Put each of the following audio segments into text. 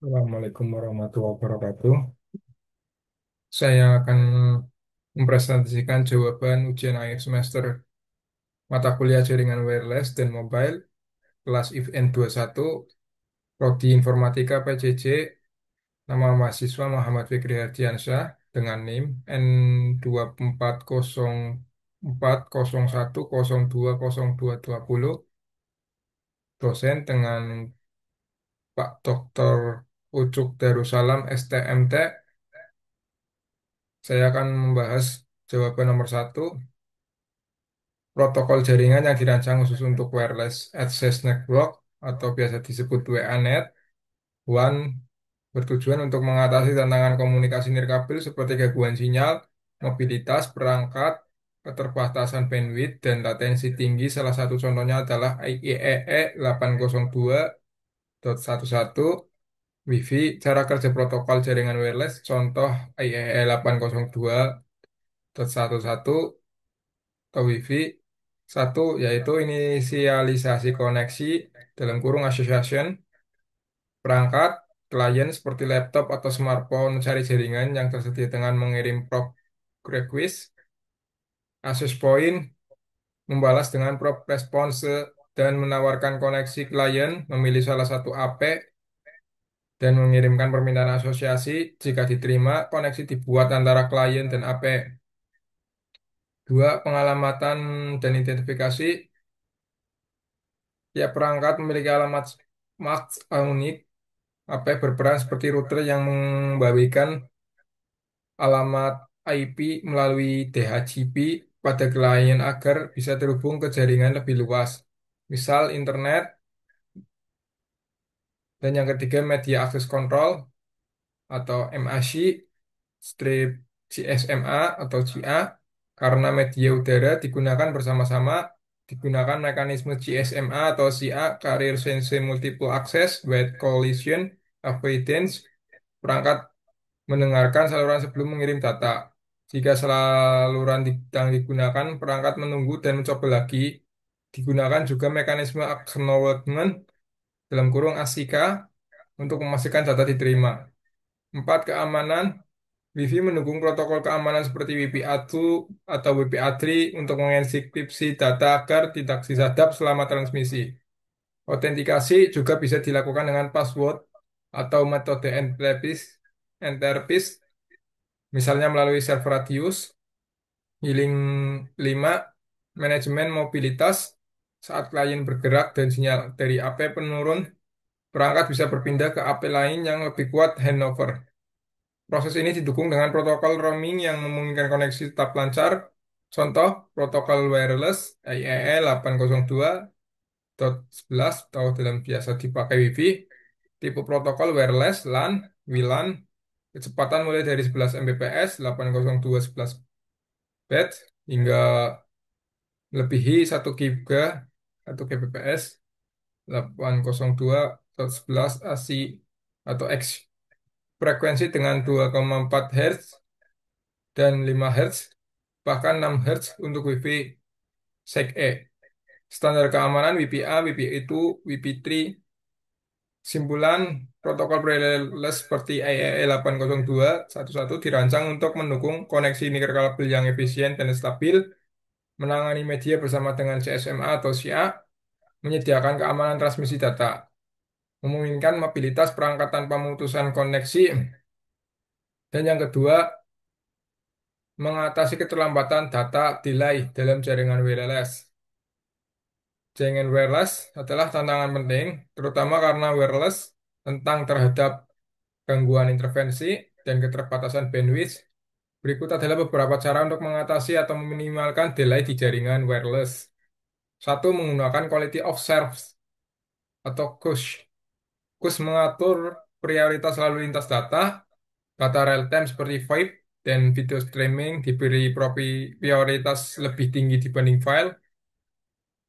Assalamualaikum warahmatullahi wabarakatuh. Saya akan mempresentasikan jawaban ujian akhir semester mata kuliah jaringan wireless dan mobile kelas IFN 21 Prodi Informatika PJJ. Nama mahasiswa Muhammad Fikri Hardiansyah dengan NIM N24040102020. Dosen dengan Pak Dr. Ucuk Darussalam STMT. Saya akan membahas jawaban nomor satu. Protokol jaringan yang dirancang khusus untuk Wireless Access Network atau biasa disebut WANET. WAN bertujuan untuk mengatasi tantangan komunikasi nirkabel seperti gangguan sinyal, mobilitas perangkat, keterbatasan bandwidth, dan latensi tinggi. Salah satu contohnya adalah IEEE 802.11, Wi-Fi. Cara kerja protokol jaringan wireless, contoh IEEE 802.11 atau Wi-Fi. Satu, yaitu inisialisasi koneksi dalam kurung association perangkat klien seperti laptop atau smartphone mencari jaringan yang tersedia dengan mengirim prop request. Access point membalas dengan prop response dan menawarkan koneksi klien memilih salah satu AP dan mengirimkan permintaan asosiasi. Jika diterima, koneksi dibuat antara klien dan AP. Dua, pengalamatan dan identifikasi. Tiap perangkat memiliki alamat MAC unik. AP berperan seperti router yang membagikan alamat IP melalui DHCP pada klien agar bisa terhubung ke jaringan lebih luas. Misal internet. Dan yang ketiga, media access control atau MAC, strip GSMA atau GA. Karena media udara digunakan bersama-sama, digunakan mekanisme GSMA atau CA, Carrier Sense Multiple Access, Wide Collision Avoidance. Perangkat mendengarkan saluran sebelum mengirim data. Jika saluran yang digunakan, perangkat menunggu dan mencoba lagi. Digunakan juga mekanisme acknowledgement dalam kurung ASIKA untuk memastikan data diterima. Empat, keamanan. Wi-Fi mendukung protokol keamanan seperti WPA2 atau WPA3 untuk mengenkripsi data agar tidak disadap selama transmisi. Autentikasi juga bisa dilakukan dengan password atau metode enterprise, misalnya melalui server radius. Healing 5, manajemen mobilitas. Saat klien bergerak dan sinyal dari AP penurun, perangkat bisa berpindah ke AP lain yang lebih kuat handover. Proses ini didukung dengan protokol roaming yang memungkinkan koneksi tetap lancar. Contoh, protokol wireless IEEE 802.11 atau dalam biasa dipakai Wi-Fi. Tipe protokol wireless LAN, WLAN, kecepatan mulai dari 11 Mbps, 802.11 Bits hingga melebihi 1 GB atau Kbps, 802.11 AC atau X. Frekuensi dengan 2,4 Hz dan 5 Hz, bahkan 6 Hz untuk Wi-Fi SEC-E. Standar keamanan WPA, WPA2, WP3. Simpulan, protokol wireless seperti IEEE 802.11 dirancang untuk mendukung koneksi nirkabel yang efisien dan stabil, menangani media bersama dengan CSMA atau CIA, menyediakan keamanan transmisi data, memungkinkan mobilitas perangkat tanpa memutuskan koneksi, dan yang kedua, mengatasi keterlambatan data delay dalam jaringan wireless. Jaringan wireless adalah tantangan penting, terutama karena wireless tentang terhadap gangguan interferensi dan keterbatasan bandwidth. Berikut adalah beberapa cara untuk mengatasi atau meminimalkan delay di jaringan wireless. Satu, menggunakan quality of service atau QoS. QoS mengatur prioritas lalu lintas data, data real time seperti VoIP dan video streaming diberi prioritas lebih tinggi dibanding file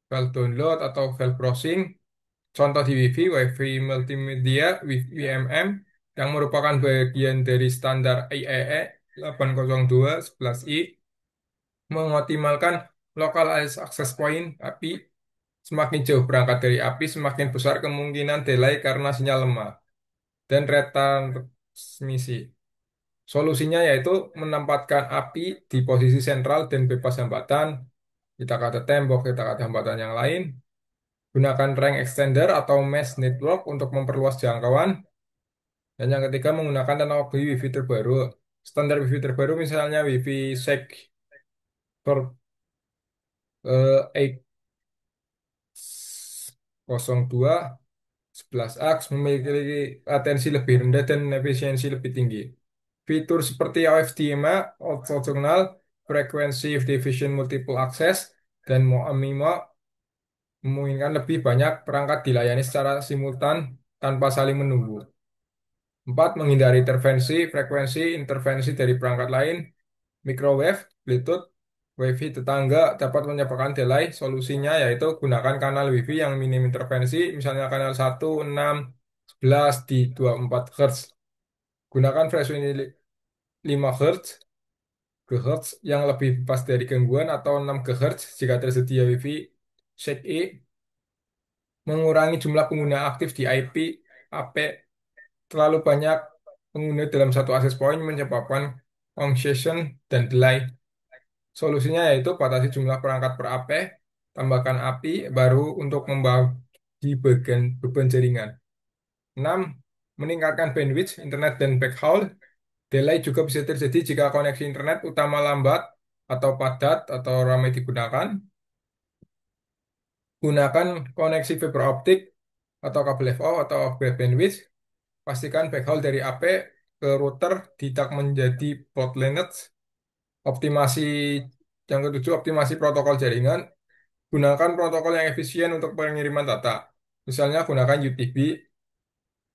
download atau file browsing. Contoh di Wi-Fi, Wi-Fi Multimedia, WMM, yang merupakan bagian dari standar IEEE 802.11i, mengoptimalkan local access point API. Semakin jauh berangkat dari API, semakin besar kemungkinan delay karena sinyal lemah. dan retransmisi. Solusinya yaitu menempatkan API di posisi sentral dan bebas hambatan. Kita kata tembok, kita kata hambatan yang lain. Gunakan range extender atau mesh network untuk memperluas jangkauan. Dan yang ketiga menggunakan teknologi Wi-Fi terbaru. Standar Wi-Fi terbaru misalnya Wi-Fi 802 11 aks memiliki latensi lebih rendah dan efisiensi lebih tinggi. Fitur seperti OFDMA, orthogonal, Frequency Division Multiple Access, dan MoMIMO memungkinkan lebih banyak perangkat dilayani secara simultan tanpa saling menunggu. Empat, menghindari frekuensi intervensi dari perangkat lain, microwave, Bluetooth, Wi-Fi tetangga dapat menyebabkan delay. Solusinya yaitu gunakan kanal Wi-Fi yang minim intervensi, misalnya kanal 1, 6, 11 di 24 Hz. Gunakan frekuensi 5 Hz, GHz yang lebih pas dari gangguan atau 6 GHz jika tersedia Wi-Fi 6E. Mengurangi jumlah pengguna aktif di IP, AP. Terlalu banyak pengguna dalam satu access point menyebabkan congestion dan delay. Solusinya yaitu batasi jumlah perangkat per AP, tambahkan API baru untuk membagi bagian beban jaringan. 6. Meningkatkan bandwidth internet dan backhaul. Delay juga bisa terjadi jika koneksi internet utama lambat atau padat atau ramai digunakan. Gunakan koneksi fiber optik atau kabel FO atau upgrade bandwidth. Pastikan backhaul dari AP ke router tidak menjadi bottlenecks. Optimasi yang ketujuh, optimasi protokol jaringan. Gunakan protokol yang efisien untuk pengiriman data. Misalnya gunakan UTB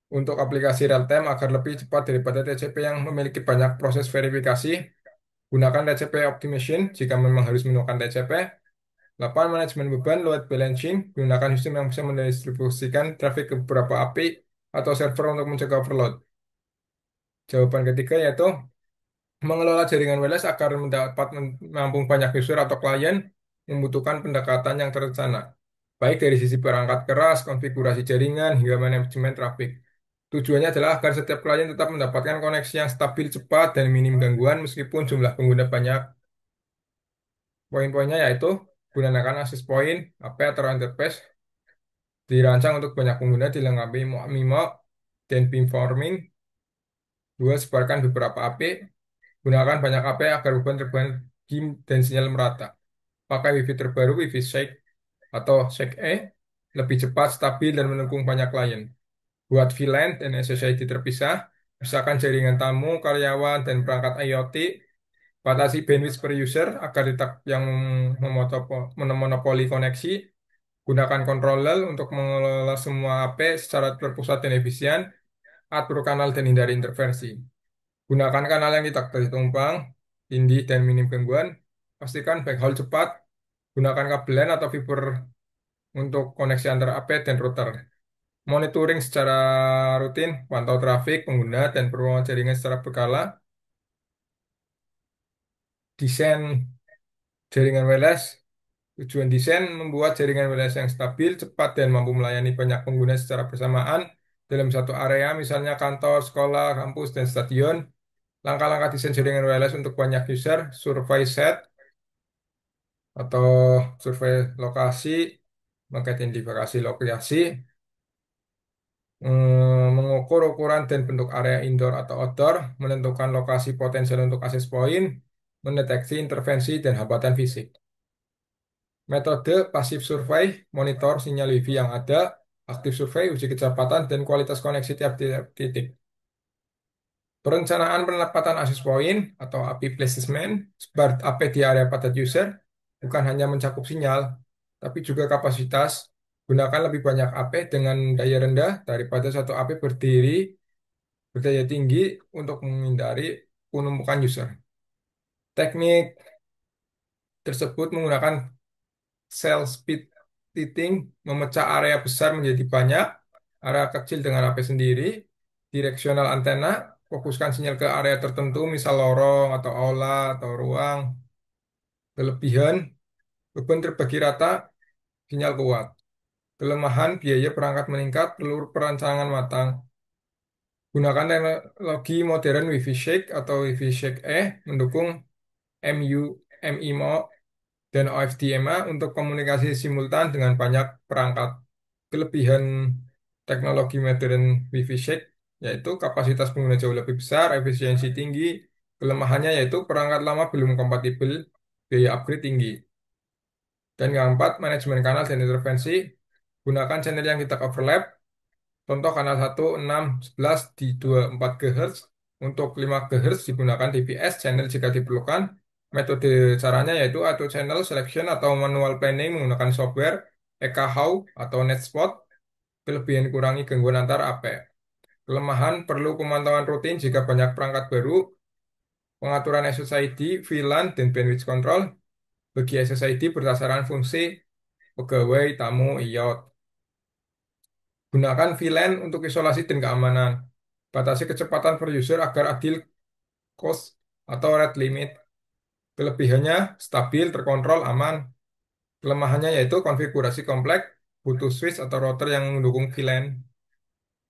untuk aplikasi real time agar lebih cepat daripada TCP yang memiliki banyak proses verifikasi. Gunakan TCP optimization jika memang harus menggunakan TCP. 8. Manajemen beban load balancing. Gunakan sistem yang bisa mendistribusikan traffic ke beberapa API atau server untuk mencegah overload. Jawaban ketiga yaitu mengelola jaringan wireless agar dapat menampung banyak user atau klien membutuhkan pendekatan yang terencana, baik dari sisi perangkat keras, konfigurasi jaringan, hingga manajemen trafik. Tujuannya adalah agar setiap klien tetap mendapatkan koneksi yang stabil, cepat, dan minim gangguan meskipun jumlah pengguna banyak. Poin-poinnya yaitu gunakan access point, AP atau interface, dirancang untuk banyak pengguna, dilengkapi MIMO dan beamforming. Dua, sebarkan beberapa AP. Gunakan banyak AP agar beban terbagi dan sinyal merata. Pakai Wi-Fi terbaru, Wi-Fi 6 atau 6E, lebih cepat, stabil, dan mendukung banyak klien. Buat VLAN dan SSID terpisah, misalkan jaringan tamu, karyawan, dan perangkat IoT. Batasi bandwidth per user agar tidak yang memonopoli koneksi. Gunakan controller untuk mengelola semua AP secara terpusat dan efisien. Atur kanal dan hindari intervensi. Gunakan kanal yang tidak tertumpang, tindih, dan minim gangguan. Pastikan backhaul cepat. Gunakan kabel LAN atau fiber untuk koneksi antara AP dan router. Monitoring secara rutin, pantau trafik, pengguna, dan perubahan jaringan secara berkala. Desain jaringan wireless. Tujuan desain membuat jaringan wireless yang stabil, cepat, dan mampu melayani banyak pengguna secara bersamaan dalam satu area, misalnya kantor, sekolah, kampus, dan stadion. Langkah-langkah desain jaringan wireless untuk banyak user, survei set atau survei lokasi, mengidentifikasi lokasi, mengukur ukuran dan bentuk area indoor atau outdoor, menentukan lokasi potensial untuk akses point, mendeteksi intervensi dan hambatan fisik. Metode pasif survei, monitor sinyal Wi-Fi yang ada, aktif survei, uji kecepatan dan kualitas koneksi tiap titik. Perencanaan penempatan akses point atau API placement, sebar AP di area padat user, bukan hanya mencakup sinyal, tapi juga kapasitas. Gunakan lebih banyak AP dengan daya rendah daripada satu AP berdaya tinggi untuk menghindari penumpukan user. Teknik tersebut menggunakan cell speed splitting, memecah area besar menjadi banyak, area kecil dengan AP sendiri, direksional antena, fokuskan sinyal ke area tertentu, misal lorong atau aula atau ruang. Kelebihan, beban terbagi rata, sinyal kuat. Kelemahan, biaya perangkat meningkat, perlu perancangan matang. Gunakan teknologi modern Wi-Fi Shake atau Wi-Fi Shake E mendukung MU, MIMO, dan OFDMA untuk komunikasi simultan dengan banyak perangkat. Kelebihan teknologi modern Wi-Fi Shake yaitu kapasitas pengguna jauh lebih besar, efisiensi tinggi, kelemahannya yaitu perangkat lama belum kompatibel, biaya upgrade tinggi. Dan yang keempat, manajemen kanal dan intervensi. Gunakan channel yang tidak overlap. Contoh kanal 1, 6, 11 di 24 GHz. Untuk 5 GHz digunakan DPS channel jika diperlukan. Metode caranya yaitu auto channel selection atau manual planning menggunakan software, EKHAU atau NetSpot. Kelebihan kurangi gangguan antar AP. Kelemahan perlu pemantauan rutin jika banyak perangkat baru, pengaturan SSID, VLAN, dan bandwidth control. Bagi SSID berdasarkan fungsi pegawai, tamu, IOT. Gunakan VLAN untuk isolasi dan keamanan. Batasi kecepatan per user agar adil cost atau rate limit. Kelebihannya stabil, terkontrol, aman. Kelemahannya yaitu konfigurasi kompleks, butuh switch atau router yang mendukung VLAN.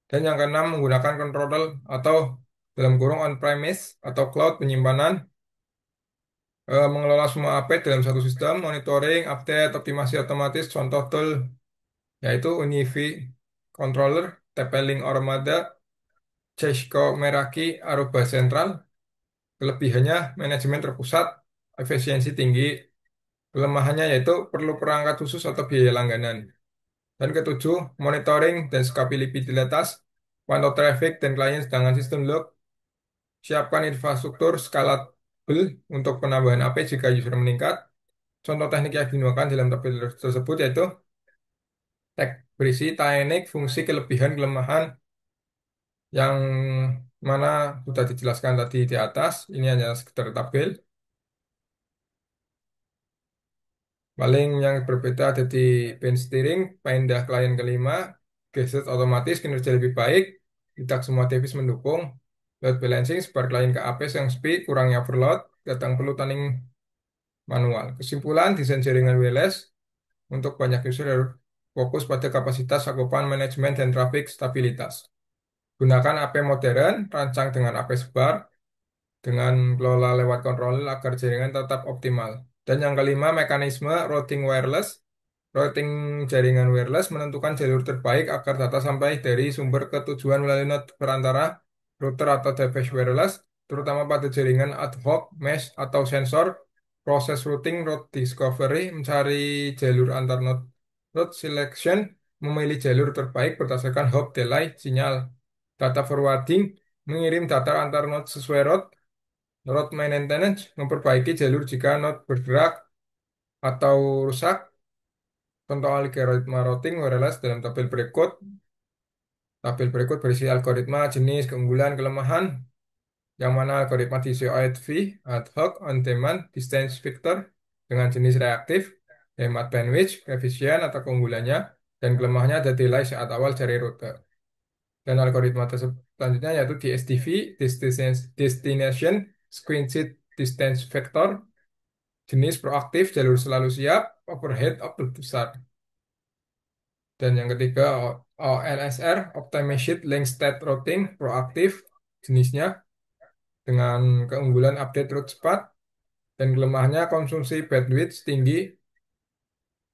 Dan yang keenam, menggunakan controller atau dalam kurung on-premise atau cloud penyimpanan, mengelola semua AP dalam satu sistem, monitoring, update, optimasi otomatis, contoh tool, yaitu Unifi Controller, TP-Link Armada, Cisco Meraki, Aruba Central. Kelebihannya, manajemen terpusat, efisiensi tinggi. Kelemahannya yaitu perlu perangkat khusus atau biaya langganan. Dan ketujuh, monitoring dan scalabilitas, pantau traffic dan klien sedangkan sistem log. Siapkan infrastruktur scalable untuk penambahan AP jika user meningkat. Contoh teknik yang digunakan dalam tabel tersebut yaitu tag berisi teknik, fungsi, kelebihan, kelemahan yang mana sudah dijelaskan tadi di atas. Ini hanya sekedar tabel. Paling yang berbeda ada di band steering, pindah klien kelima, gadget otomatis, kinerja lebih baik, tidak semua device mendukung, load balancing, sebar klien ke AP yang speed, kurangnya overload, datang perlu tuning manual. Kesimpulan, desain jaringan wireless untuk banyak user harus fokus pada kapasitas, cakupan, manajemen, dan traffic stabilitas. Gunakan AP modern, rancang dengan AP sebar, dengan kelola lewat controller agar jaringan tetap optimal. Dan yang kelima, mekanisme routing wireless. Routing jaringan wireless menentukan jalur terbaik agar data sampai dari sumber ke tujuan melalui node perantara router atau device wireless, terutama pada jaringan ad hoc, mesh, atau sensor. Proses routing, route discovery, mencari jalur antar node. Route selection, memilih jalur terbaik berdasarkan hop delay sinyal. Data forwarding, mengirim data antar node sesuai route. Route maintenance, memperbaiki jalur jika node bergerak atau rusak. Contoh algoritma routing wireless dalam tabel berikut. Tabel berikut berisi algoritma, jenis, keunggulan, kelemahan, yang mana algoritma diisi OEDV, ad hoc, on demand, distance vector, dengan jenis reaktif, hemat bandwidth, efisien atau keunggulannya, dan kelemahannya ada delay saat awal cari rute. Dan algoritma tersebut selanjutnya yaitu DSDV, Destination Sequenced Distance Vector, jenis proaktif, jalur selalu siap, overhead, upload besar. Dan yang ketiga, OLSR, Optimized Link State Routing, proaktif, jenisnya dengan keunggulan update route cepat, dan kelemahannya konsumsi bandwidth tinggi,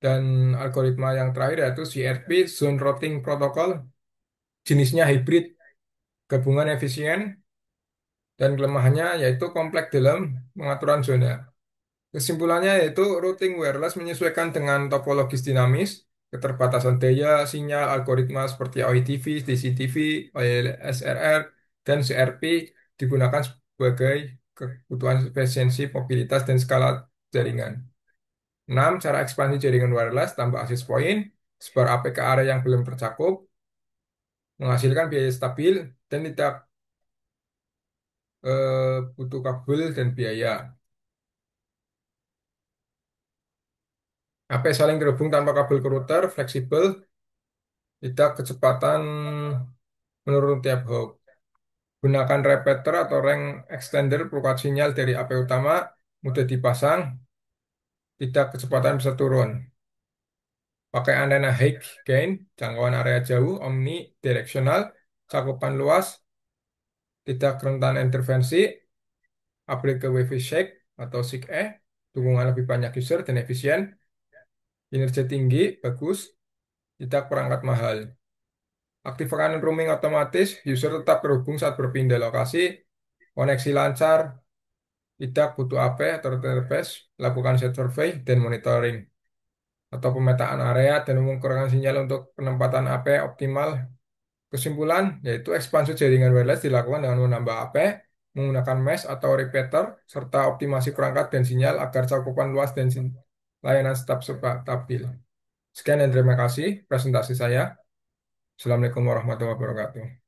dan algoritma yang terakhir yaitu CRP, Zone Routing Protocol, jenisnya hybrid, gabungan efisien, dan kelemahannya yaitu kompleks dalam pengaturan zona. Kesimpulannya yaitu routing wireless menyesuaikan dengan topologis dinamis, keterbatasan daya, sinyal, algoritma seperti OIDV, DCTV, OLSRR, dan CRP digunakan sebagai kebutuhan efisiensi, mobilitas, dan skala jaringan. 6. Cara ekspansi jaringan wireless, tambah akses point, sebar AP ke area yang belum tercakup, menghasilkan biaya stabil, dan tidak butuh kabel dan biaya. AP saling terhubung tanpa kabel ke router, fleksibel, tidak kecepatan menurun tiap hop. Gunakan repeater atau range extender pelukat sinyal dari AP utama, mudah dipasang, tidak kecepatan bisa turun. Pakai antena high gain, jangkauan area jauh, omnidirectional, cakupan luas, tidak rentan intervensi, upgrade ke WiFi 6 atau 6E, dukungan lebih banyak user dan efisien, kinerja tinggi, bagus, tidak perangkat mahal. Aktifkan roaming otomatis, user tetap terhubung saat berpindah lokasi, koneksi lancar, tidak butuh AP atau database, lakukan set survei dan monitoring, atau pemetaan area dan mengukurkan sinyal untuk penempatan AP optimal. Kesimpulan, yaitu ekspansi jaringan wireless dilakukan dengan menambah AP, menggunakan mesh atau repeater, serta optimasi perangkat dan sinyal agar cakupan luas dan layanan tetap stabil. Sekian dan terima kasih presentasi saya. Assalamualaikum warahmatullahi wabarakatuh.